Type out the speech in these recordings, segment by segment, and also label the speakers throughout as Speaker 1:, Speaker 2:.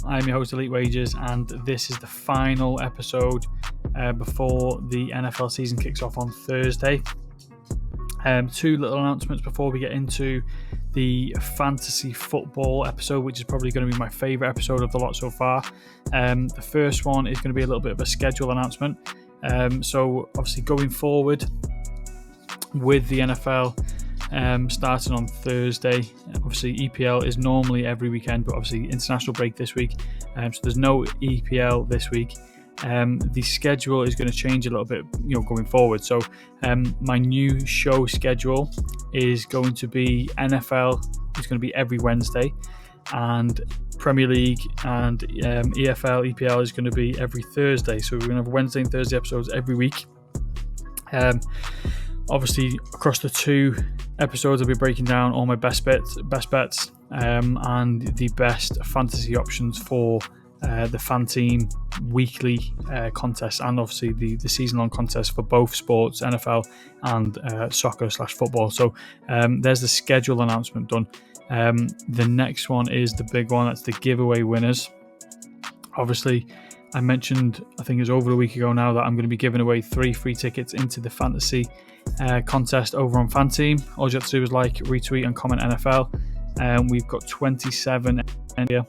Speaker 1: I'm your host, Elite Wages, and this is the final episode before the NFL season kicks off on Thursday. Two little announcements before we get into the fantasy football episode, which is probably going to be my favourite episode of the lot so far. The first one is going to be a little bit of a schedule announcement. So obviously going forward with the NFL starting on Thursday, obviously EPL is normally every weekend, but obviously international break this week, so there's no EPL this week. The schedule is going to change a little bit, going forward. So my new show schedule is going to be NFL. It's going to be every Wednesday, and Premier League and EFL, EPL is going to be every Thursday. So we're going to have Wednesday and Thursday episodes every week. Obviously, across the two episodes, I'll be breaking down all my best bets, and the best fantasy options for the Fan Team weekly contest, and obviously the season-long contest for both sports, NFL and soccer/football. So there's the schedule announcement done. The next one is the big one. That's the giveaway winners. Obviously, I mentioned, I think it was over a week ago now, that I'm going to be giving away 3 free tickets into the fantasy contest over on Fan Team. All you have to do is like, retweet, and comment NFL. We've got 27 here.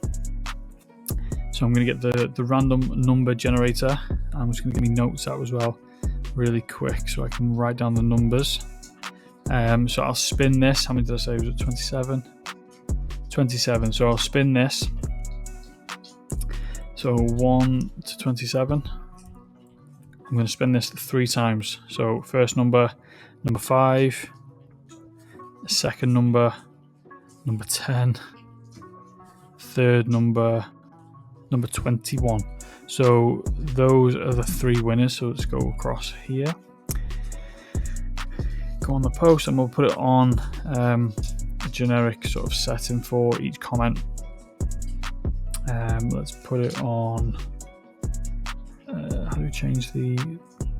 Speaker 1: So I'm going to get the random number generator. I'm just going to give me notes out as well really quick so I can write down the numbers. So I'll spin this. How many did I say? Was it 27? 27. So I'll spin this. So 1 to 27. I'm going to spin this 3 times. So first number 5. Second number 10. Third number 21. So those are the 3 winners. So let's go across here. Go on the post, and we'll put it on a generic sort of setting for each comment. Let's put it on. How do we change the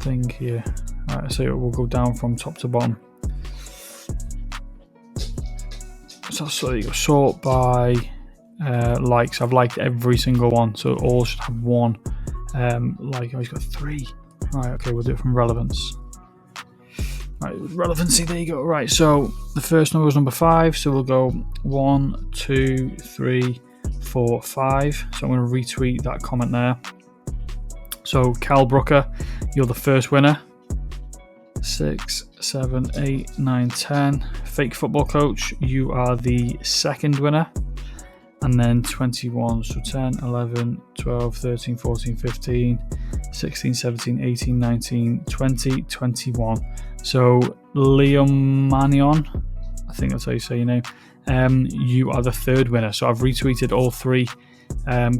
Speaker 1: thing here? Alright, so we'll go down from top to bottom. So you sort by likes. I've liked every single one, so all should have 1 like. Oh, he's got 3. Right, okay, we'll do it from relevance. Right, relevancy, there you go. Right, so the first number is number 5, so we'll go 1, 2, 3, 4, 5. So I'm going to retweet that comment there. So Cal Brooker, you're the first winner. 6, 7, 8, 9, 10. Fake Football Coach, you are the second winner. And then 21, so 10, 11, 12, 13, 14, 15, 16, 17, 18, 19, 20, 21. So Liam Manion, I think that's how you say your name, you are the third winner. So I've retweeted all 3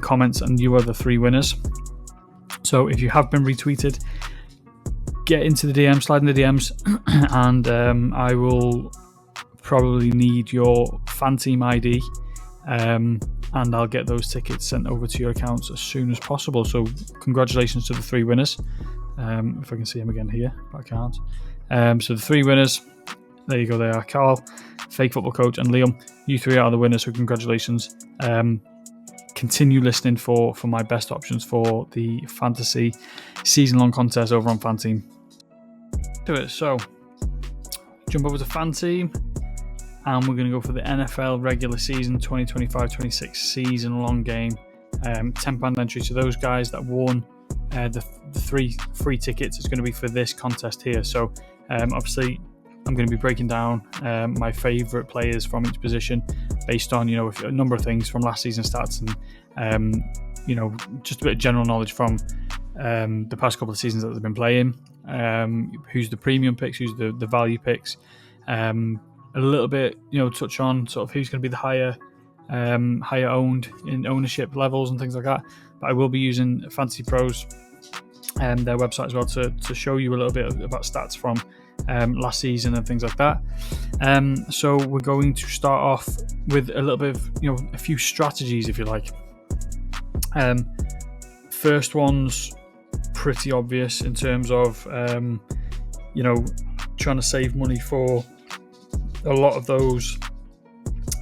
Speaker 1: comments, and you are the 3 winners. So if you have been retweeted, get into the DM, slide in the DMs, and I will probably need your Fan Team ID. And I'll get those tickets sent over to your accounts as soon as possible. So congratulations to the 3 winners. If I can see them again here, but I can't. So the 3 winners, there you go, they are Carl, Fake Football Coach, and Liam. You 3 are the winners, so congratulations. Continue listening for my best options for the fantasy season-long contest over on Fan Team. So jump over to Fan Team, and we're going to go for the NFL regular season 2025-26 season-long game. £10 entry. So those guys that won the 3 free tickets is going to be for this contest here. So obviously I'm going to be breaking down my favourite players from each position based on a number of things from last season stats, and just a bit of general knowledge from the past couple of seasons that they've been playing. Who's the premium picks, who's the value picks. A little bit, touch on sort of who's going to be the higher owned in ownership levels and things like that. But I will be using Fantasy Pros and their website as well to show you a little bit about stats from last season and things like that. So we're going to start off with a little bit of a few strategies, if you like. First one's pretty obvious in terms of trying to save money for a lot of those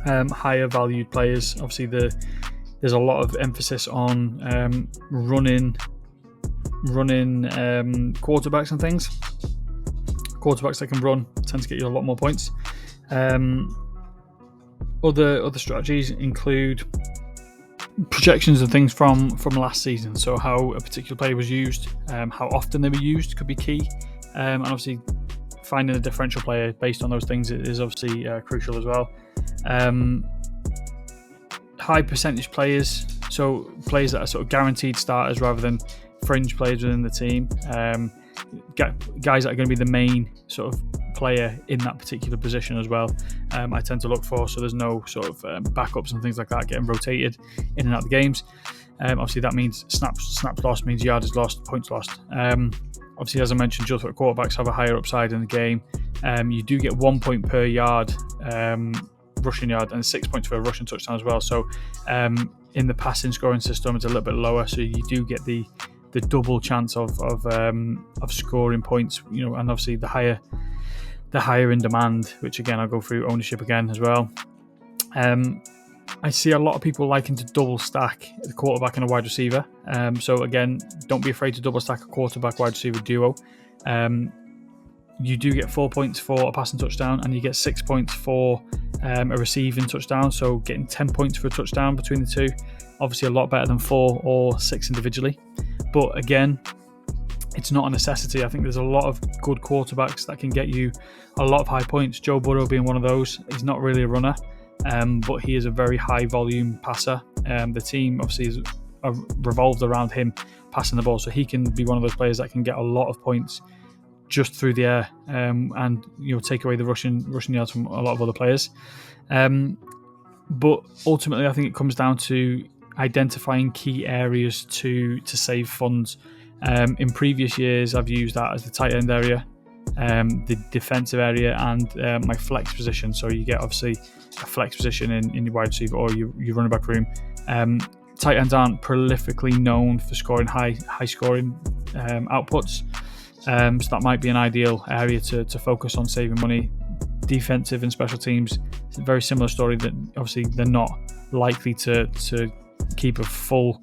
Speaker 1: higher valued players. Obviously the there's a lot of emphasis on running quarterbacks and things. Quarterbacks that can run tend to get you a lot more points. Other strategies include projections and things from last season. So how a particular player was used, how often they were used could be key, and obviously finding a differential player based on those things is obviously crucial as well. High percentage players, so players that are sort of guaranteed starters rather than fringe players within the team. Guys that are going to be the main sort of player in that particular position as well. I tend to look for, so there's no sort of backups and things like that getting rotated in and out of the games. Obviously that means snaps lost means yardage lost, points lost. Obviously, as I mentioned, dual threat quarterbacks have a higher upside in the game. You do get 1 point per yard rushing yard and 6 points for a rushing touchdown as well. So in the passing scoring system, it's a little bit lower, so you do get the double chance of scoring points. And obviously the higher in demand, which again I'll go through ownership again as well. I see a lot of people liking to double stack the quarterback and a wide receiver. So again, don't be afraid to double stack a quarterback wide receiver duo. You do get 4 points for a passing touchdown, and you get 6 points for a receiving touchdown. So getting 10 points for a touchdown between the two, obviously a lot better than 4 or 6 individually. But again, it's not a necessity. I think there's a lot of good quarterbacks that can get you a lot of high points. Joe Burrow being one of those. He's not really a runner, but he is a very high volume passer. The team obviously is revolved around him passing the ball, so he can be one of those players that can get a lot of points just through the air, and take away the rushing yards from a lot of other players. But ultimately, I think it comes down to identifying key areas to save funds. In previous years, I've used that as the tight end area, the defensive area, and my flex position. So you get obviously a flex position in your wide receiver or your running back room. Tight ends aren't prolifically known for scoring high scoring outputs, so that might be an ideal area to focus on saving money. Defensive and special teams, it's a very similar story. That obviously they're not likely to keep a full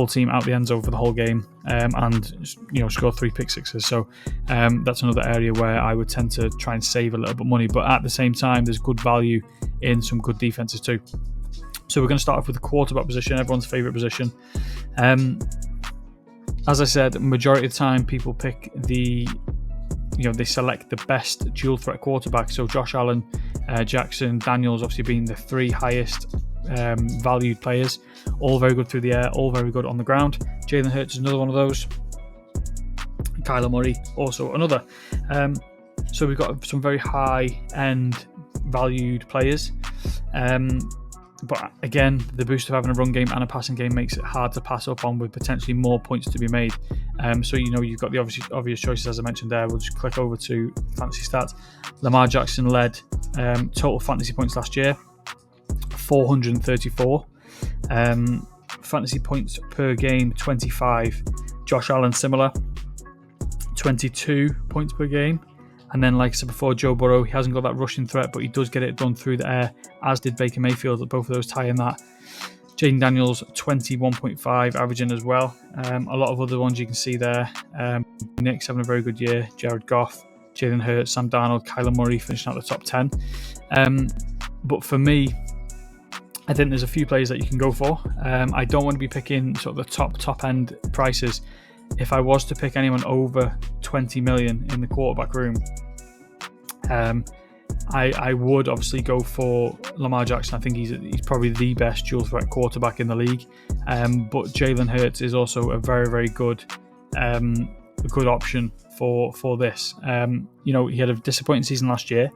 Speaker 1: team out the end zone for the whole game, and score 3 pick sixes. So that's another area where I would tend to try and save a little bit of money, but at the same time there's good value in some good defenses too. So we're going to start off with the quarterback position, everyone's favorite position. As I said, majority of the time people pick they select the best dual threat quarterback. So Josh Allen, Jackson, Daniels obviously being the 3 highest valued players, all very good through the air, all very good on the ground. Jalen Hurts is another one of those. Kyler Murray also another. So we've got some very high end valued players, but again, the boost of having a run game and a passing game makes it hard to pass up on, with potentially more points to be made. So you've got the obvious choices, as I mentioned there. We'll just click over to fantasy stats. Lamar Jackson led total fantasy points last year, 434. Fantasy points per game, 25. Josh Allen similar, 22 points per game. And then, like I said before, Joe Burrow, he hasn't got that rushing threat, but he does get it done through the air, as did Baker Mayfield. Both of those tie in that. Jaden Daniels, 21.5, averaging as well. A lot of other ones you can see there. Nick's having a very good year. Jared Goff, Jalen Hurts, Sam Darnold, Kyler Murray finishing out the top 10. But for me, I think there's a few players that you can go for. I don't want to be picking sort of the top end prices. If I was to pick anyone over 20 million in the quarterback room, I would obviously go for Lamar Jackson. I think he's probably the best dual threat quarterback in the league. But Jalen Hurts is also a very, very good option for this. He had a disappointing season last year.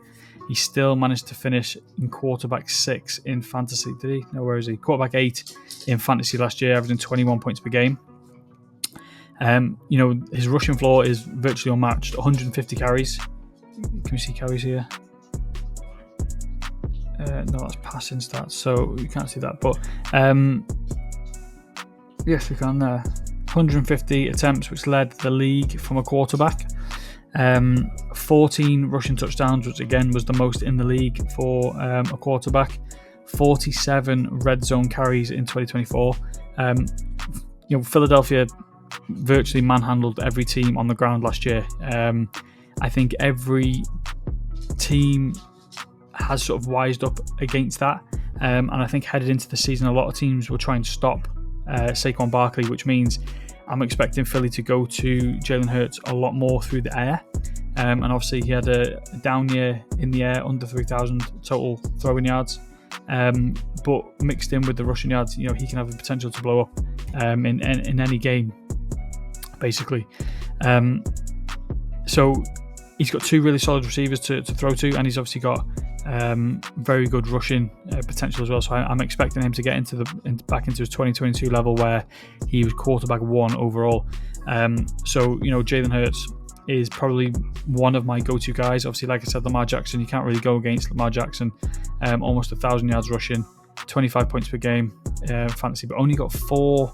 Speaker 1: He still managed to finish in quarterback 6 in fantasy. Did he? No, where is he? Quarterback 8 in fantasy last year, averaging 21 points per game. His rushing floor is virtually unmatched. 150 carries. Can we see carries here? No, that's passing stats, so you can't see that. But yes, we can there. 150 attempts, which led the league from a quarterback. 14 rushing touchdowns, which again was the most in the league for a quarterback. 47 red zone carries in 2024. Philadelphia virtually manhandled every team on the ground last year. I think every team has sort of wised up against that, and I think headed into the season, a lot of teams will try and stop Saquon Barkley, which means I'm expecting Philly to go to Jalen Hurts a lot more through the air. And obviously he had a down year in the air, under 3,000 total throwing yards. But mixed in with the rushing yards, he can have the potential to blow up in any game, basically. So he's got two really solid receivers to throw to, and he's obviously got very good rushing potential as well. So I'm expecting him to get back into his 2022 level where he was quarterback 1 overall. So Jalen Hurts is probably one of my go-to guys. Obviously, like I said, Lamar Jackson, you can't really go against Lamar Jackson. Almost 1,000 yards rushing, 25 points per game fantasy, but only got 4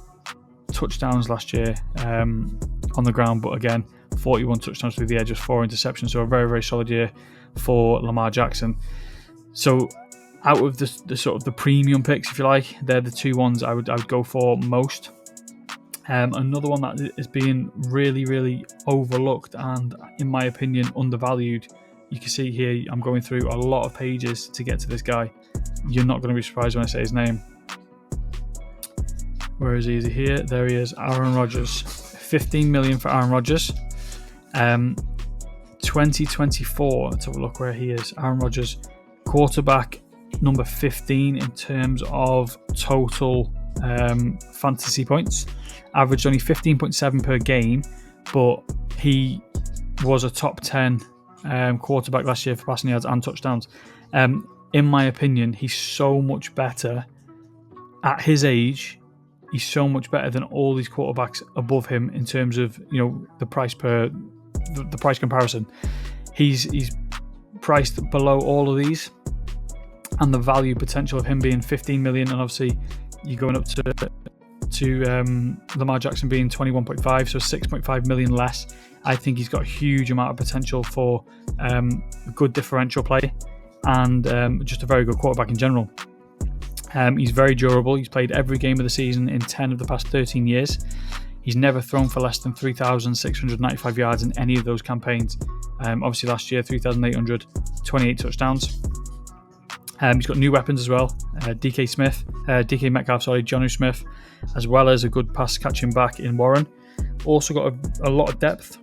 Speaker 1: touchdowns last year on the ground. But again, 41 touchdowns through the air, just 4 interceptions. So a very, very solid year for Lamar Jackson. So out of the sort of the premium picks, if you like, they're the two ones I would go for most. Another one that is being really, really overlooked and, in my opinion, undervalued. You can see here I'm going through a lot of pages to get to this guy. You're not going to be surprised when I say his name. Where is he? Is he here? There he is. Aaron Rodgers. $15 million for Aaron Rodgers. 2024. Let's have a look where he is. Aaron Rodgers, quarterback number 15 in terms of total fantasy points. Averaged only 15.7 per game, but he was a top 10 quarterback last year for passing yards and touchdowns. In my opinion, he's so much better at his age. He's so much better than all these quarterbacks above him in terms of the price comparison. He's priced below all of these, and the value potential of him being 15 million, and obviously you're going up to Lamar Jackson being 21.5, so 6.5 million less. I think he's got a huge amount of potential for good differential play and just a very good quarterback in general. He's very durable. He's played every game of the season in 10 of the past 13 years. He's never thrown for less than 3,695 yards in any of those campaigns. Obviously last year, 3,800, 28 touchdowns. He's got new weapons as well. DK Metcalf, Jonnu Smith, as well as a good pass catching back in Warren. Also got a lot of depth.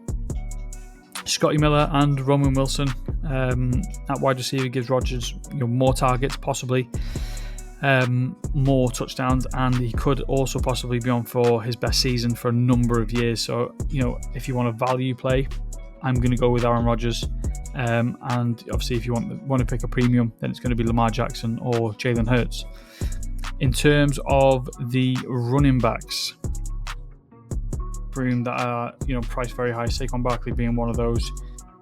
Speaker 1: Scotty Miller and Roman Wilson at wide receiver gives Rodgers more targets, possibly more touchdowns, and he could also possibly be on for his best season for a number of years. So if you want a value play, I'm going to go with Aaron Rodgers. And obviously, if you want to pick a premium, then it's going to be Lamar Jackson or Jalen Hurts. In terms of the running backs, that are priced very high, Saquon Barkley being one of those.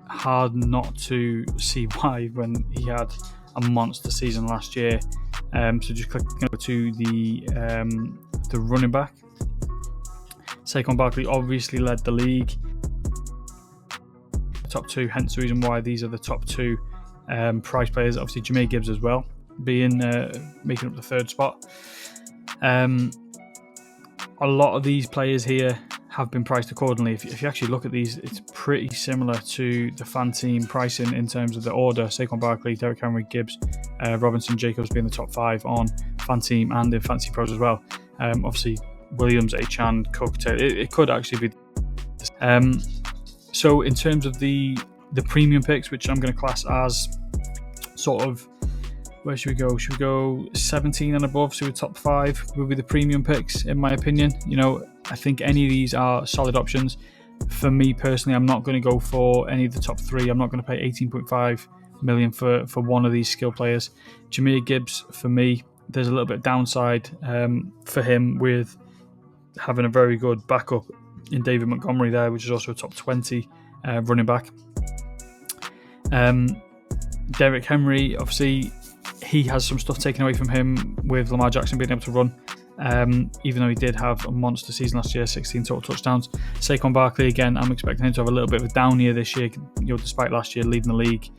Speaker 1: Hard not to see why when he had a monster season last year. So just click to the running back. Saquon Barkley obviously led the league. Top 2, hence the reason why these are the top 2 price players. Obviously Jahmyr Gibbs as well, making up the 3rd spot. A lot of these players here have been priced accordingly. If you actually look at these, it's pretty similar to the fan team pricing in terms of the order. Saquon Barkley, Derrick Henry, Gibbs, Robinson, Jacobs being the top 5 on fan team and in fantasy pros as well. Obviously Williams, Achane, Cook, Taylor, it could actually be. So in terms of the premium picks, which I'm going to class as sort of, where should we go? Should we go 17 and above? So the top 5 will be the premium picks, in my opinion. I think any of these are solid options. For me personally, I'm not going to go for any of the top 3. I'm not going to pay 18.5 million for one of these skill players. Jahmyr Gibbs, for me, there's a little bit of downside for him with having a very good backup in David Montgomery there, which is also a top 20 running back. Derrick Henry, obviously, he has some stuff taken away from him with Lamar Jackson being able to run, even though he did have a monster season last year, 16 total touchdowns. Saquon Barkley, again, I'm expecting him to have a little bit of a down year this year, despite last year leading the league.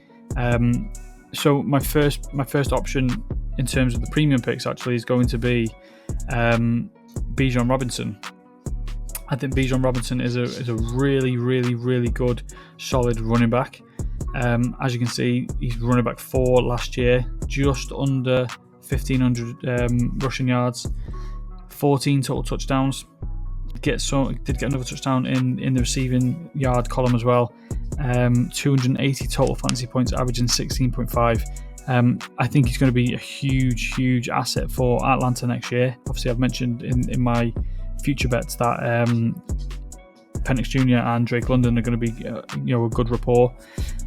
Speaker 1: So my first option in terms of the premium picks actually is going to be Bijan Robinson. I think Bijan Robinson is a really, really, really good, solid running back. As you can see, he's running back 4 last year, just under 1,500 rushing yards, 14 total touchdowns. Did get another touchdown in the receiving yard column as well. 280 total fantasy points, averaging 16.5. I think he's going to be a huge, huge asset for Atlanta next year. Obviously, I've mentioned in my future bets that Penix Jr. and Drake London are going to be a good rapport.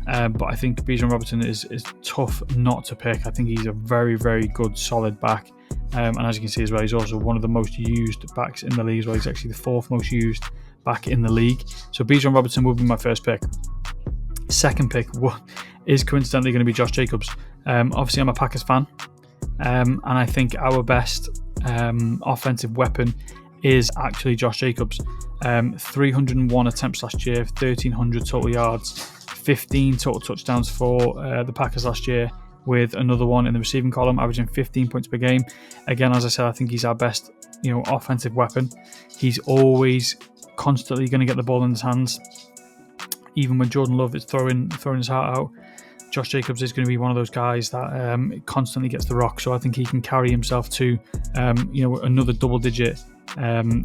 Speaker 1: But I think Bijan Robinson is tough not to pick. I think he's a very, very good, solid back. And as you can see as well, he's also one of the most used backs in the league as well. He's actually the 4th most used back in the league. So Bijan Robinson will be my first pick. Second pick is coincidentally going to be Josh Jacobs. Obviously, I'm a Packers fan. And I think our best offensive weapon is actually Josh Jacobs. 301 attempts last year, 1,300 total yards, 15 total touchdowns for the Packers last year, with another one in the receiving column, averaging 15 points per game. Again, as I said, I think he's our best, offensive weapon. He's always constantly going to get the ball in his hands. Even when Jordan Love is throwing his heart out, Josh Jacobs is going to be one of those guys that constantly gets the rock. So I think he can carry himself to, another double-digit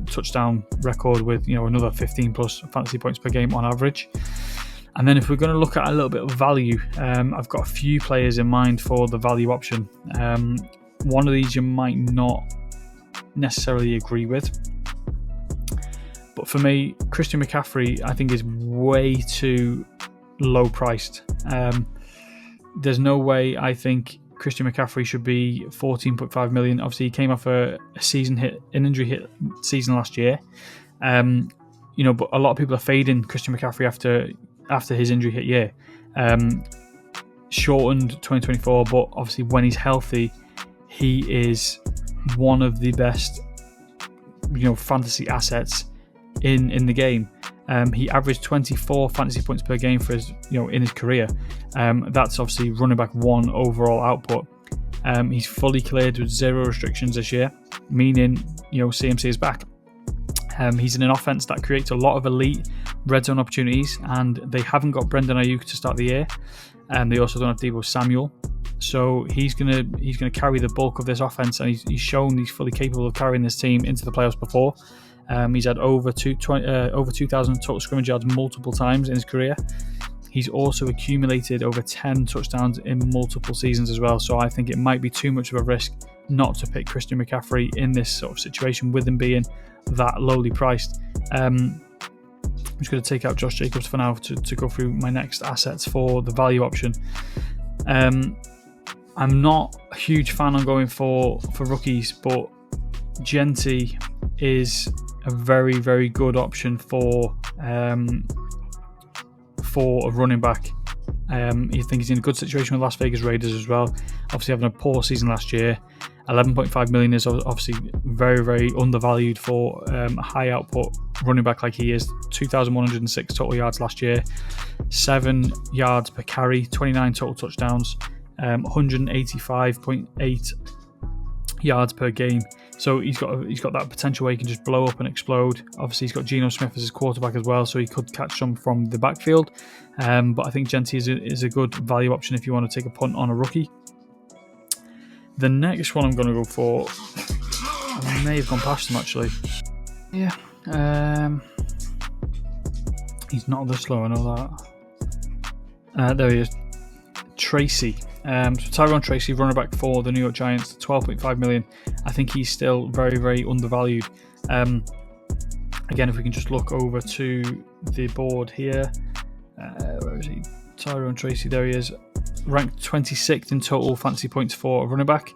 Speaker 1: touchdown record with, another 15 plus fantasy points per game on average. And then if we're going to look at a little bit of value, I've got a few players in mind for the value option. One of these you might not necessarily agree with. But for me, Christian McCaffrey, I think, is way too low priced. There's no way I think Christian McCaffrey should be 14.5 million. Obviously, he came off an injury hit season last year. But a lot of people are fading Christian McCaffrey after his injury hit year. Shortened 2024, but obviously when he's healthy, he is one of the best, fantasy assets in the game. He averaged 24 fantasy points per game for his, in his career. That's obviously running back 1 overall output. He's fully cleared with 0 restrictions this year, meaning, CMC is back. He's in an offense that creates a lot of elite red zone opportunities, and they haven't got Brendan Ayuk to start the year, and they also don't have Deebo Samuel. So he's gonna carry the bulk of this offense, and he's shown he's fully capable of carrying this team into the playoffs before. He's had over 2,000 total scrimmage yards multiple times in his career. He's also accumulated over 10 touchdowns in multiple seasons as well. So I think it might be too much of a risk not to pick Christian McCaffrey in this sort of situation with him being that lowly priced. I'm just going to take out Josh Jacobs for now to go through my next assets for the value option. I'm not a huge fan on going for rookies, but Genty is a very, very good option for a running back. You think he's in a good situation with Las Vegas Raiders as well. Obviously having a poor season last year. 11.5 million is obviously very, very undervalued for a high output running back like he is. 2,106 total yards last year, 7 yards per carry, 29 total touchdowns, 185.8 yards per game. So he's got that potential where he can just blow up and explode. Obviously, he's got Geno Smith as his quarterback as well, so he could catch some from the backfield. But I think Genty is a good value option if you want to take a punt on a rookie. The next one I'm going to go for, I may have gone past him actually. Yeah, he's not this low, I know that. There he is, Tracy. So Tyrone Tracy, running back for the New York Giants, 12.5 million. I think he's still very, very undervalued. Again, if we can just look over to the board here. Where is he? Tyrone Tracy, there he is. Ranked 26th in total fantasy points for a running back.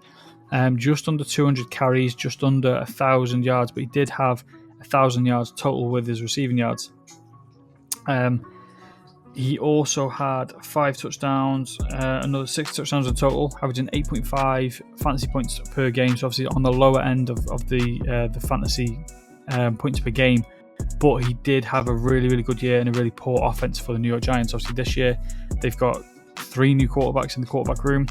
Speaker 1: Just under 200 carries, just under 1,000 yards, but he did have 1,000 yards total with his receiving yards. He also had 5 touchdowns, another 6 touchdowns in total, averaging 8.5 fantasy points per game. So obviously on the lower end of the fantasy points per game. But he did have a really, really good year and a really poor offense for the New York Giants. Obviously this year they've got 3 new quarterbacks in the quarterback room.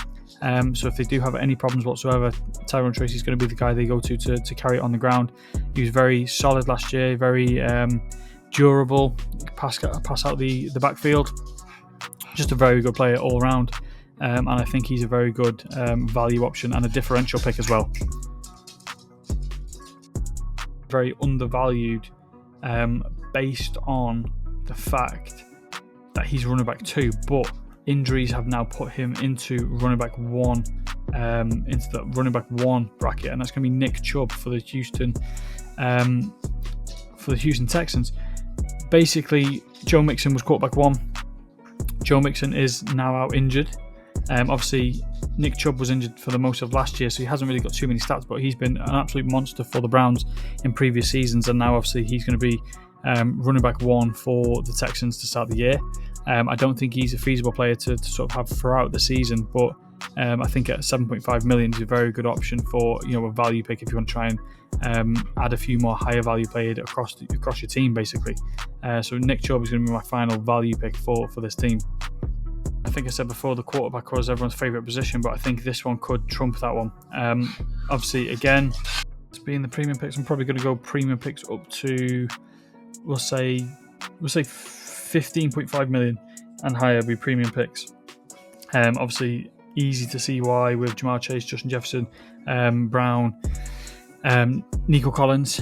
Speaker 1: So if they do have any problems whatsoever, Tyrone Tracy is going to be the guy they go to carry it on the ground. He was very solid last year, very durable, pass out the backfield. Just a very good player all around, and I think he's a very good value option and a differential pick as well. Very undervalued based on the fact that he's running back 2, but injuries have now put him into running back 1, into the running back 1 bracket, and that's going to be Nick Chubb for the Houston Texans. Basically, Joe Mixon was quarterback 1. Joe Mixon is now out injured. Obviously, Nick Chubb was injured for the most of last year, so he hasn't really got too many stats, but he's been an absolute monster for the Browns in previous seasons, and now obviously he's going to be running back 1 for the Texans to start the year. I don't think he's a feasible player to sort of have throughout the season, but I think at 7.5 million is a very good option for a value pick if you want to try and add a few more higher value players across your team, basically. So Nick Chubb is going to be my final value pick for this team. I think I said before the quarterback was everyone's favourite position, but I think this one could trump that one. Obviously, again, being the premium picks, I'm probably going to go premium picks up to we'll say 15.5 million and higher be premium picks. Obviously, easy to see why with Jamar Chase, Justin Jefferson, Brown, Nico Collins,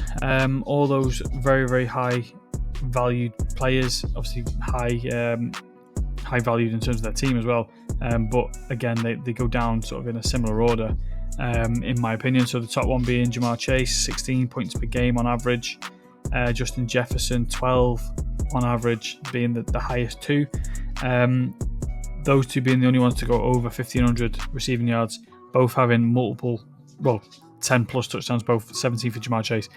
Speaker 1: all those very, very high valued players. Obviously, high valued in terms of their team as well. But again, they go down sort of in a similar order, in my opinion. So the top one being Jamar Chase, 16 points per game on average. Justin Jefferson, 12 on average, being the highest 2. Those 2 being the only ones to go over 1,500 receiving yards, both having 10 plus touchdowns, both 17 for Jamar Chase.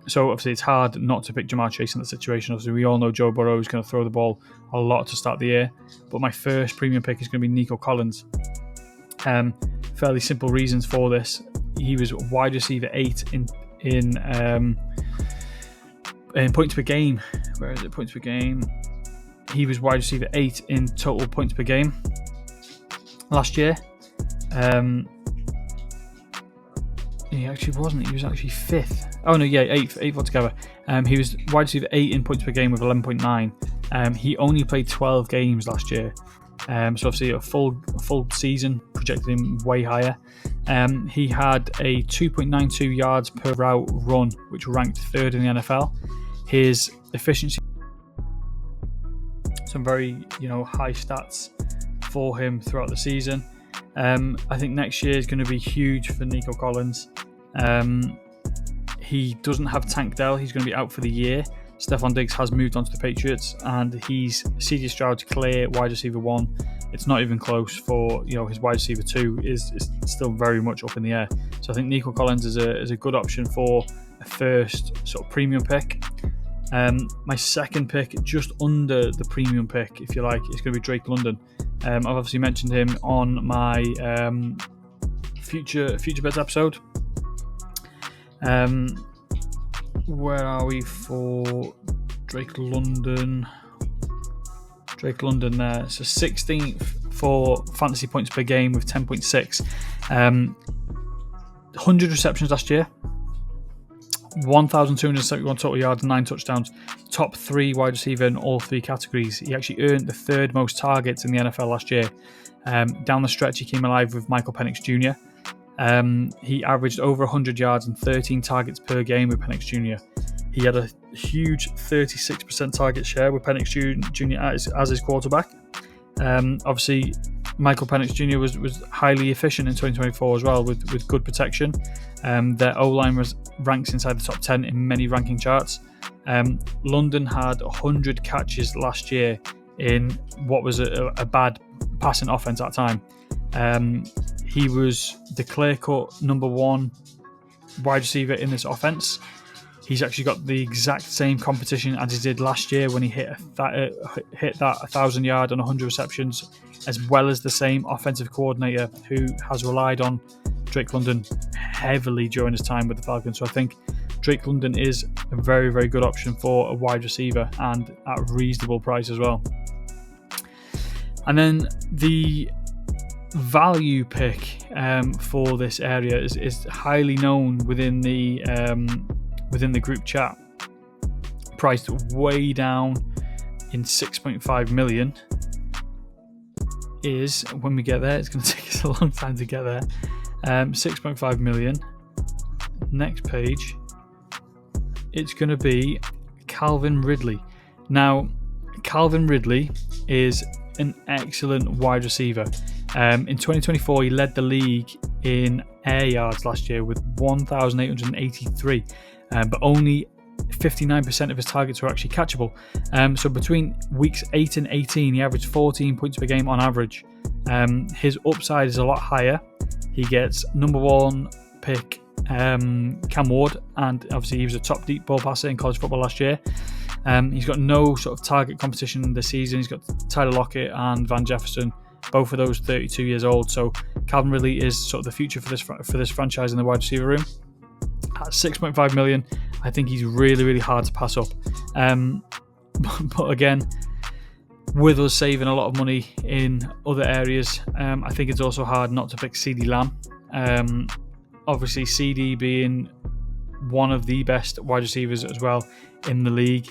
Speaker 1: So obviously it's hard not to pick Jamar Chase in that situation. Obviously we all know Joe Burrow is going to throw the ball a lot to start the year, but my first premium pick is going to be Nico Collins. Fairly simple reasons for this. He was wide receiver 8 in points per game. Where is it? Points per game. He was wide receiver 8 in total points per game last year. He actually wasn't. He was actually 5th. Oh no, yeah, 8th altogether. He was wide receiver 8 in points per game with 11.9. He only played 12 games last year. So obviously a full season projected him way higher. He had a 2.92 yards per route run, which ranked 3rd in the NFL. His efficiency, some very high stats for him throughout the season. I think next year is going to be huge for Nico Collins. He doesn't have Tank Dell. He's going to be out for the year. Stephon Diggs has moved on to the Patriots, and he's C.J. Stroud's clear wide receiver 1. It's not even close for his wide receiver 2 is still very much up in the air. So I think Nico Collins is a good option for a first sort of premium pick. My second pick, just under the premium pick, if you like, is going to be Drake London. I've obviously mentioned him on my future bets episode. Where are we for Drake London? Drake London there. So 16th for fantasy points per game with 10.6. 100 receptions last year. 1,271 total yards, 9 touchdowns. Top 3 wide receiver in all 3 categories. He actually earned the 3rd most targets in the NFL last year. Down the stretch, he came alive with Michael Penix Jr. He averaged over 100 yards and 13 targets per game with Penix Jr. He had a huge 36% target share with Penix Jr. as his quarterback. Obviously, Michael Penix Jr. was highly efficient in 2024 as well with good protection. Their O-line ranks inside the top 10 in many ranking charts. London had 100 catches last year in what was a bad passing offense at the time. He was the clear-cut number 1 wide receiver in this offense. He's actually got the exact same competition as he did last year when he hit that 1,000 yard and 100 receptions, as well as the same offensive coordinator who has relied on Drake London heavily during his time with the Falcons. So I think Drake London is a very, very good option for a wide receiver and at a reasonable price as well. And then the value pick for this area is highly known within the group chat. Priced way down in 6.5 million. Is when we get there, it's going to take us a long time to get there. 6.5 million. Next page, it's going to be Calvin Ridley. Now, Calvin Ridley is an excellent wide receiver. In 2024, he led the league in air yards last year with 1,883, but only 59% of his targets were actually catchable. So between weeks 8 and 18, he averaged 14 points per game on average. His upside is a lot higher. He gets number 1 pick Cam Ward, and obviously he was a top deep ball passer in college football last year. He's got no sort of target competition this season. He's got Tyler Lockett and Van Jefferson, both of those 32 years old. So Calvin Ridley is sort of the future for this franchise in the wide receiver room. At 6.5 million, I think he's really, really hard to pass up. But again, with us saving a lot of money in other areas, I think it's also hard not to pick CeeDee Lamb. Obviously, CeeDee being one of the best wide receivers as well in the league,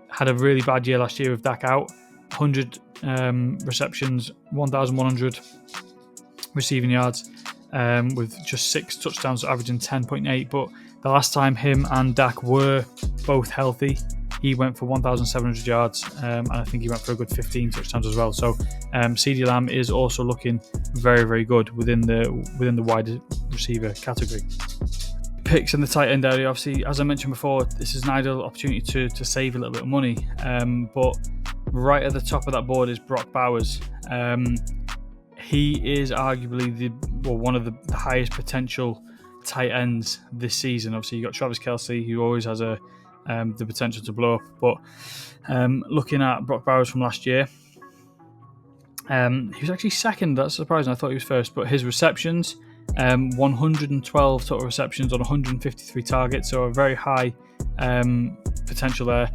Speaker 1: had a really bad year last year with Dak out. 100 receptions, 1,100 receiving yards, with just 6 touchdowns, averaging 10.8. But the last time him and Dak were both healthy, he went for 1,700 yards, and I think he went for a good 15 touchdowns as well. So CeeDee Lamb is also looking very, very good within the wide receiver category. Picks in the tight end area, obviously, as I mentioned before, this is an ideal opportunity to save a little bit of money. But right at the top of that board is Brock Bowers. He is arguably one of the highest potential tight ends this season. Obviously, you got Travis Kelce, who always has the potential to blow up. But looking at Brock Bowers from last year, he was actually second. That's surprising. I thought he was first. But his receptions, 112 total receptions on 153 targets, so a very high potential there.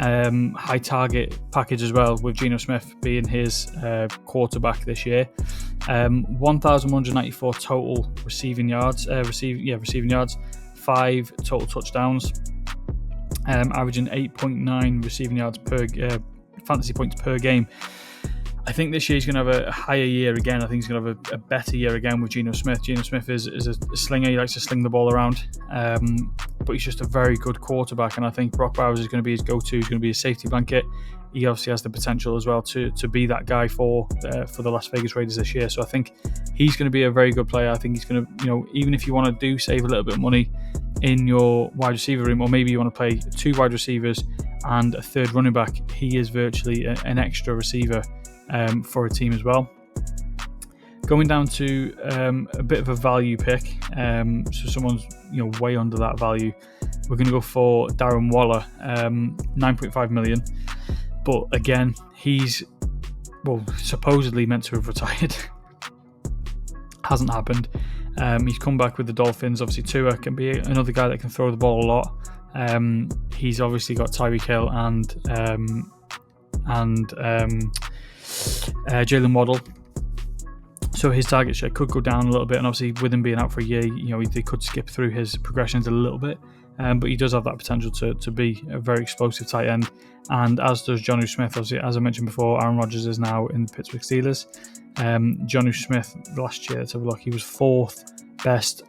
Speaker 1: High target package as well, with Geno Smith being his quarterback this year. 1,194 total receiving yards. Receiving yards. 5 total touchdowns. Averaging 8.9 receiving yards per fantasy points per game. I think this year he's going to have a higher year again. I think he's going to have a better year again with Geno Smith. Geno Smith is a slinger. He likes to sling the ball around. But he's just a very good quarterback. And I think Brock Bowers is going to be his go-to. He's going to be his safety blanket. He obviously has the potential as well to be that guy for the Las Vegas Raiders this year. So I think he's going to be a very good player. I think he's going to, even if you want to save a little bit of money in your wide receiver room, or maybe you want to play 2 wide receivers and a 3rd running back, he is virtually an extra receiver for a team as well. Going down to a bit of a value pick, so someone's way under that value. We're going to go for Darren Waller, 9.5 million. But again, he's supposedly meant to have retired. Hasn't happened. He's come back with the Dolphins. Obviously, Tua can be another guy that can throw the ball a lot. He's obviously got Tyreek Hill and Jalen Waddle. So his target share could go down a little bit, and obviously with him being out for a year, they could skip through his progressions a little bit. But he does have that potential to be a very explosive tight end, and as does Jonnu Smith. Obviously, as I mentioned before, Aaron Rodgers is now in the Pittsburgh Steelers. Jonnu Smith last year, let's have a look, he was 4th best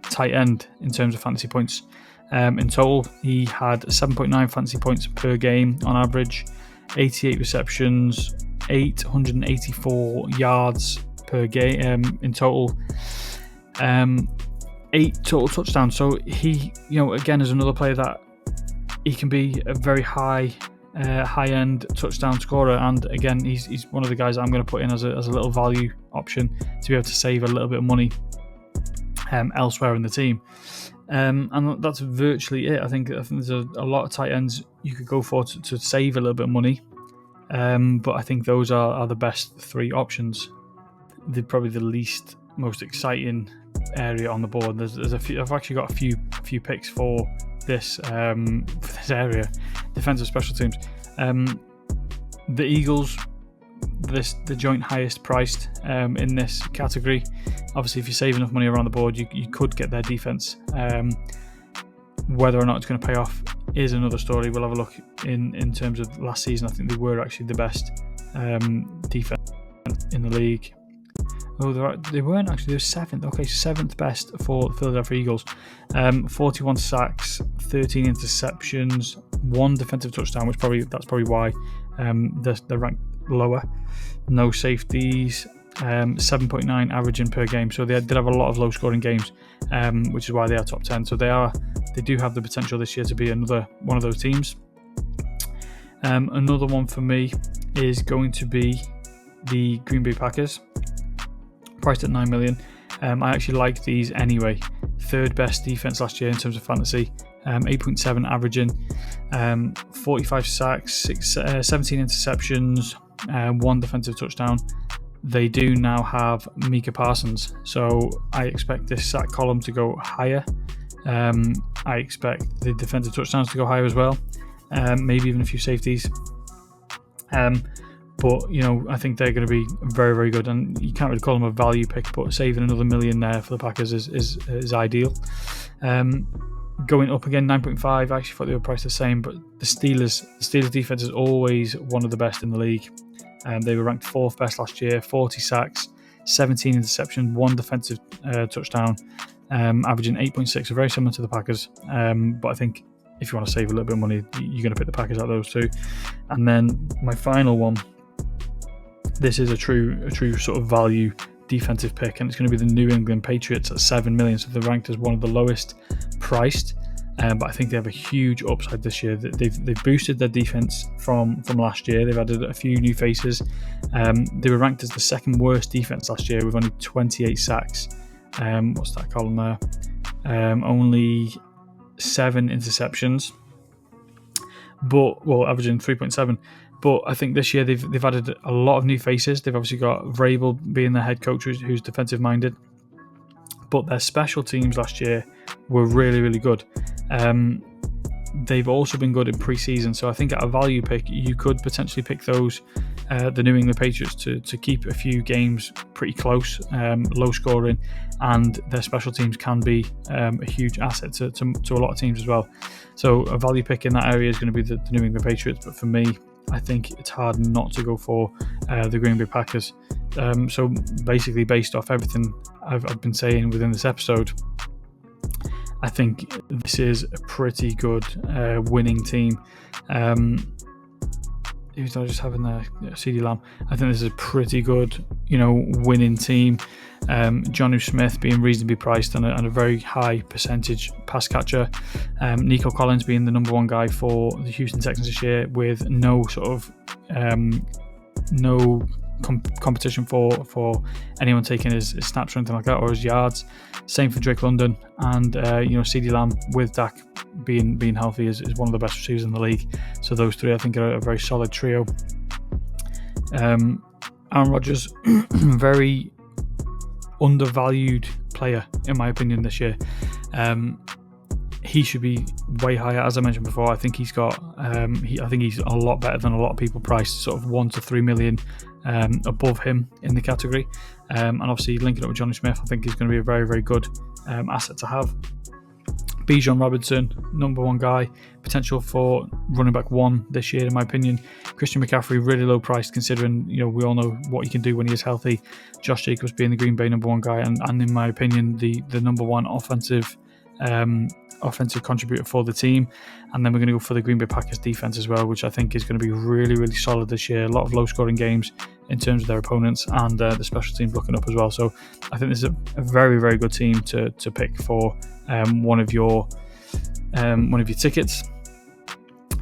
Speaker 1: tight end in terms of fantasy points. In total, he had 7.9 fantasy points per game on average, 88 receptions, 884 yards per game in total, 8 total touchdowns. So he, again, is another player that he can be a very high-end touchdown scorer. And again, he's one of the guys that I'm going to put in as a little value option to be able to save a little bit of money elsewhere in the team. And that's virtually it. I think there's a lot of tight ends you could go for to save a little bit of money. But I think those are the best 3 options. They're probably the least most exciting area on the board. There's a few. I've actually got a few picks for this area, defensive special teams. The Eagles, the joint highest priced in this category. Obviously, if you save enough money around the board, you could get their defense. Whether or not it's going to pay off is another story. We'll have a look in terms of last season. I think they were actually the best defense in the league. Oh, they weren't actually. They were seventh. Okay, seventh best for the Philadelphia Eagles. 41 sacks, 13 interceptions, 1 defensive touchdown, which that's probably why they're ranked lower. No safeties, 7.9 averaging per game. So they did have a lot of low-scoring games, which is why they are top 10. So they do have the potential this year to be another one of those teams. Another one for me is going to be the Green Bay Packers, priced at $9 million. I actually like these anyway. Third best defense last year in terms of fantasy, 8.7 averaging, 45 sacks, 17 interceptions, 1 defensive touchdown. They do now have Micah Parsons, so I expect this sack column to go higher. I expect the defensive touchdowns to go higher as well, maybe even a few safeties. But I think they're going to be very, very good, and you can't really call them a value pick. But saving another $1 million there for the Packers is ideal. Going up again, 9.5. I actually thought they were priced the same, but the Steelers defense is always one of the best in the league. They were ranked 4th best last year, 40 sacks, 17 interceptions, 1 defensive touchdown, averaging 8.6, so very similar to the Packers. But I think if you want to save a little bit of money, you're going to pick the Packers out of those two. And then my final one, this is a true sort of value defensive pick, and it's going to be the New England Patriots at $7 million. So they're ranked as one of the lowest priced. But I think they have a huge upside this year. They've boosted their defense from last year. They've added a few new faces. They were ranked as the second worst defense last year with only 28 sacks. What's that column there? Only 7 interceptions, averaging 3.7. But I think this year they've added a lot of new faces. They've obviously got Vrabel being their head coach, who's defensive minded. But their special teams last year were really, really good. They've also been good in pre-season, so I think at a value pick, you could potentially pick those, the New England Patriots, to keep a few games pretty close, low scoring, and their special teams can be a huge asset to a lot of teams as well. So a value pick in that area is going to be the New England Patriots, but for me, I think it's hard not to go for the Green Bay Packers. So basically, based off everything I've been saying within this episode, I think this is a pretty good winning team. Who's I just having there? CeeDee Lamb. I think this is a pretty good, winning team. Jonnu Smith being reasonably priced and a very high percentage pass catcher. Nico Collins being the number 1 guy for the Houston Texans this year, with no sort of competition for anyone taking his snaps or anything like that, or his yards. Same for Drake London, and CeeDee Lamb with Dak being healthy is one of the best receivers in the league. So those three I think are a very solid trio. Aaron Rodgers, very undervalued player in my opinion this year. He should be way higher, as I mentioned before. I think he's got. I think he's a lot better than a lot of people priced, sort of 1 to 3 million above him in the category. And obviously linking up with Jonnu Smith, I think he's going to be a very, very good asset to have. Bijan Robinson, number 1 guy, potential for running back 1 this year in my opinion. Christian McCaffrey, really low priced considering we all know what he can do when he is healthy. Josh Jacobs being the Green Bay number 1 guy, and in my opinion the number 1 offensive contributor for the team. And then we're going to go for the Green Bay Packers defense as well, which I think is going to be really, really solid this year. A lot of low scoring games in terms of their opponents, and the special teams looking up as well. So I think this is a very, very good team to pick for one of your tickets.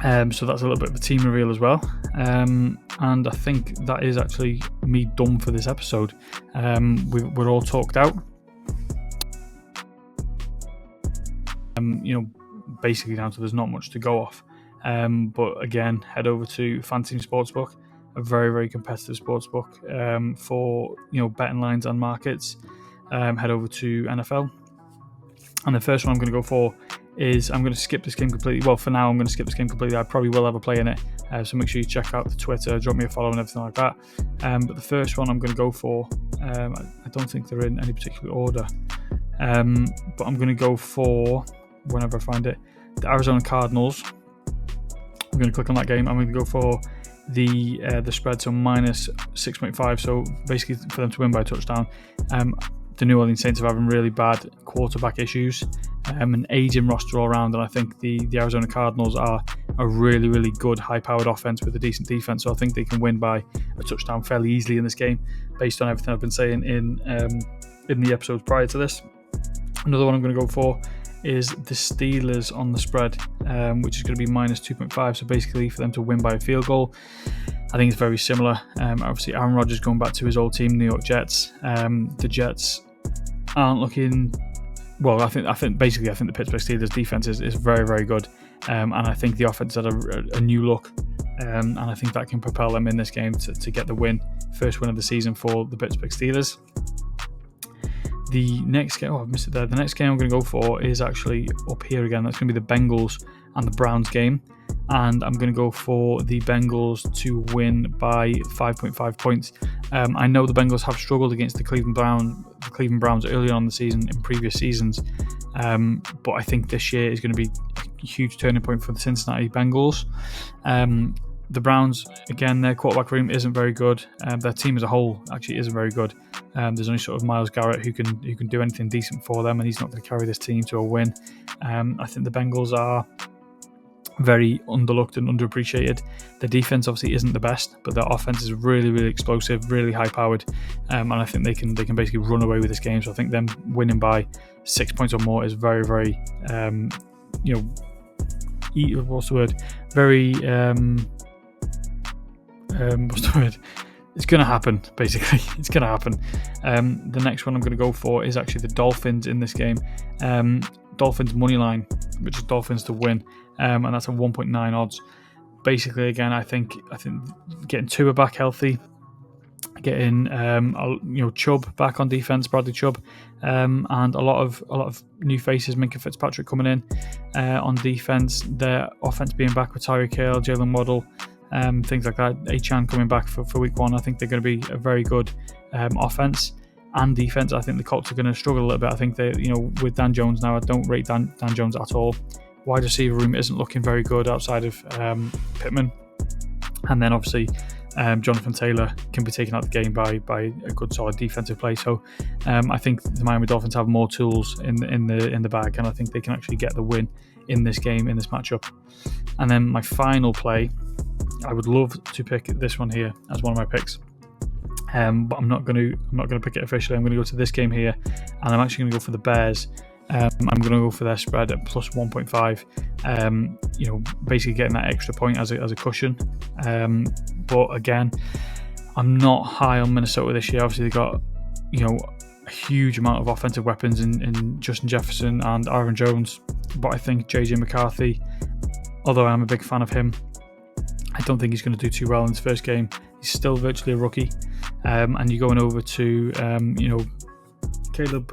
Speaker 1: So that's a little bit of a team reveal as well. And I think that is actually me done for this episode. We're all talked out. Basically down to there's not much to go off. But again, head over to Fanteam Sportsbook, a very, very competitive sportsbook for betting lines and markets. Head over to NFL, and the first one I'm going to go for is I'm going to skip this game completely. Well, for now, I'm going to skip this game completely. I probably will have a play in it, so make sure you check out the Twitter, drop me a follow and everything like that. But the first one I'm going to go for, I don't think they're in any particular order, but I'm going to go for, whenever I find it, the Arizona Cardinals. I'm going to click on that game. I'm going to go for the spread, so minus 6.5. So basically for them to win by a touchdown. The New Orleans Saints are having really bad quarterback issues, an aging roster all around, and I think the Arizona Cardinals are a really, really good high-powered offense with a decent defense. So I think they can win by a touchdown fairly easily in this game, based on everything I've been saying in the episodes prior to this. Another one I'm going to go for is the Steelers on the spread, which is going to be minus 2.5. So basically for them to win by a field goal. I think it's very similar. Obviously, Aaron Rodgers going back to his old team, New York Jets. The Jets aren't looking well. I think the Pittsburgh Steelers defense is very, very good, and I think the offense had a new look, and I think that can propel them in this game to get the win, first win of the season for the Pittsburgh Steelers. The next game, I missed it there. The next game I'm going to go for is actually up here again. That's going to be the Bengals and the Browns game, and I'm going to go for the Bengals to win by 5.5 points. I know the Bengals have struggled against the Cleveland Browns earlier on in the season in previous seasons, but I think this year is going to be a huge turning point for the Cincinnati Bengals. The Browns, again, their quarterback room isn't very good. Their team as a whole actually isn't very good. There's only sort of Myles Garrett who can do anything decent for them, and he's not going to carry this team to a win. I think the Bengals are very underlooked and underappreciated. Their defense obviously isn't the best, but their offense is really, really explosive, really high powered, and I think they can basically run away with this game. So I think them winning by 6 points or more is very, very what's the word? Very what's the word? It's going to happen, basically. It's going to happen. The next one I'm going to go for is actually the Dolphins in this game. Dolphins money line, which is Dolphins to win, and that's a 1.9 odds. Basically, again, I think getting Tua back healthy, getting Chubb back on defense, Bradley Chubb, and a lot of new faces, Minka Fitzpatrick coming in on defense. Their offense being back with Tyreek Hill, Jalen Waddle, things like that. Achan coming back for week one. I think they're going to be a very good offense and defense. I think the Colts are going to struggle a little bit. I think they, with Dan Jones now, I don't rate Dan Jones at all. Wide receiver room isn't looking very good outside of Pittman, and then obviously Jonathan Taylor can be taken out of the game by a good solid defensive play. So I think the Miami Dolphins have more tools in the bag, and I think they can actually get the win in this game, in this matchup. And then my final play, I would love to pick this one here as one of my picks, but I'm not going to pick it officially. I'm going to go to this game here, and I'm actually going to go for the Bears. I'm going to go for their spread at plus 1.5. Basically getting that extra point as a cushion. But again, I'm not high on Minnesota this year. Obviously, they got a huge amount of offensive weapons in Justin Jefferson and Aaron Jones. But I think JJ McCarthy, although I'm a big fan of him, I don't think he's going to do too well in his first game. He's still virtually a rookie, and you're going over to Caleb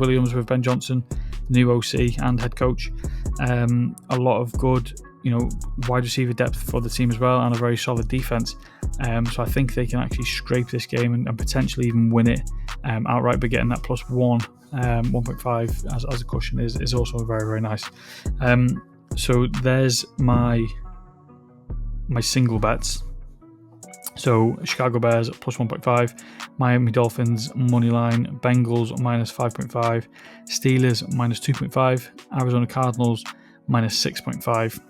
Speaker 1: Williams with Ben Johnson, new OC and head coach. A lot of good, wide receiver depth for the team as well, and a very solid defense. So I think they can actually scrape this game and potentially even win it outright. But getting that plus 1.5 as a cushion is also very, very nice. So there's my single bets. So Chicago Bears plus 1.5, Miami Dolphins moneyline, Bengals minus 5.5, Steelers minus 2.5, Arizona Cardinals minus 6.5.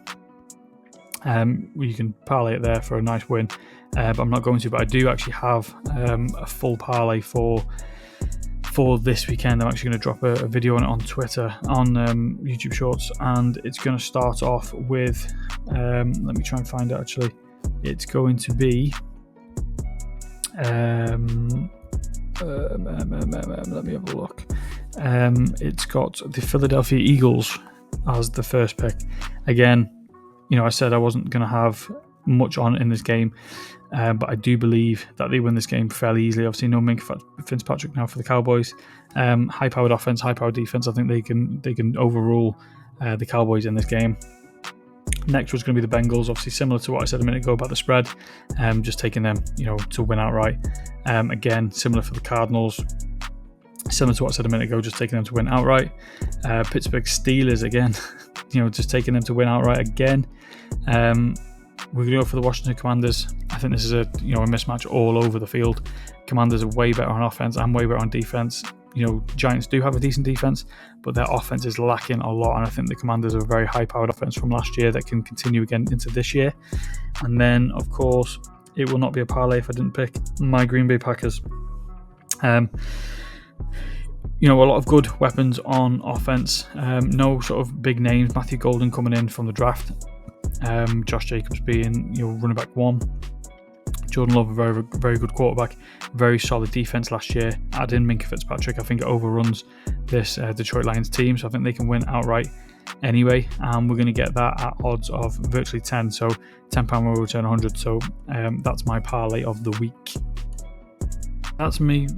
Speaker 1: You can parlay it there for a nice win, but I'm not going to. But I do actually have a full parlay for this weekend. I'm actually going to drop a video on it on Twitter, on YouTube Shorts, and it's going to start off with, let me try and find it actually. It's going to be, let me have a look. It's got the Philadelphia Eagles as the first pick. Again, I said I wasn't going to have much on in this game, but I do believe that they win this game fairly easily. Obviously, no Minka Fitzpatrick now for the Cowboys. High-powered offense, high-powered defense. I think they can overrule the Cowboys in this game. Next was going to be the Bengals, obviously similar to what I said a minute ago about the spread, just taking them, to win outright. Again, similar for the Cardinals, similar to what I said a minute ago, just taking them to win outright. Pittsburgh Steelers again, just taking them to win outright again. We're going to go for the Washington Commanders. I think this is a mismatch all over the field. Commanders are way better on offense and way better on defense. Giants do have a decent defense, but their offense is lacking a lot, and I think the Commanders are a very high-powered offense from last year that can continue again into this year. And then, of course, it will not be a parlay if I didn't pick my Green Bay Packers. A lot of good weapons on offense. No sort of big names. Matthew Golden coming in from the draft. Josh Jacobs being running back 1. Jordan Love, a very, very good quarterback. Very solid defense last year. Add in Minka Fitzpatrick, I think it overruns this Detroit Lions team, so I think they can win outright anyway. And we're going to get that at odds of virtually 10. So £10 will return 100. So that's my parlay of the week. That's me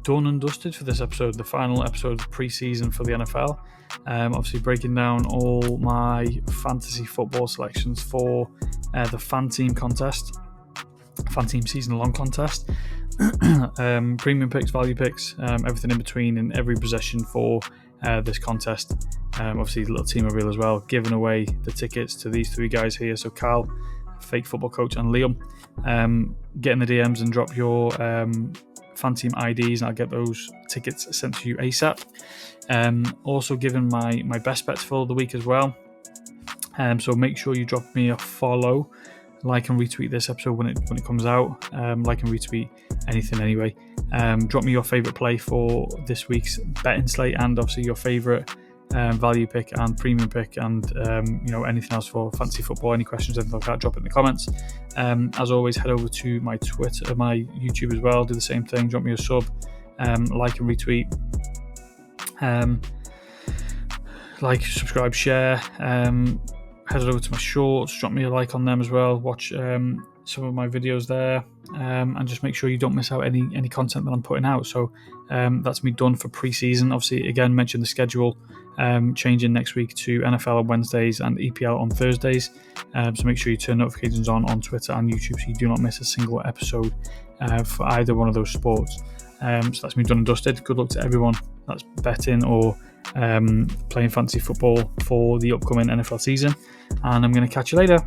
Speaker 1: done and dusted for this episode, the final episode of pre-season for the NFL. Obviously breaking down all my fantasy football selections for the fan team season-long contest. Premium picks, value picks, everything in between in every possession for this contest. Obviously, the little team reveal as well, giving away the tickets to these 3 guys here. So Carl, Fake Football Coach, and Liam. Get in the DMs and drop your fan team IDs, and I'll get those tickets sent to you ASAP. Also giving my best bets for the week as well. So make sure you drop me a follow, like and retweet this episode when it comes out. Like and retweet anything anyway. Drop me your favourite play for this week's betting slate, and obviously your favourite value pick and premium pick, and anything else for fantasy football. Any questions, anything like that, drop it in the comments. As always, head over to my Twitter, my YouTube as well. Do the same thing. Drop me a sub, like and retweet. Like, subscribe, share. Head over to my shorts, drop me a like on them as well. Watch some of my videos there, and just make sure you don't miss out any content that I'm putting out. So that's me done for pre-season. Obviously, again, mention the schedule changing next week to NFL on Wednesdays and EPL on Thursdays. So make sure you turn notifications on Twitter and YouTube so you do not miss a single episode for either one of those sports. So that's me done and dusted. Good luck to everyone that's betting or playing fantasy football for the upcoming NFL season, and I'm going to catch you later.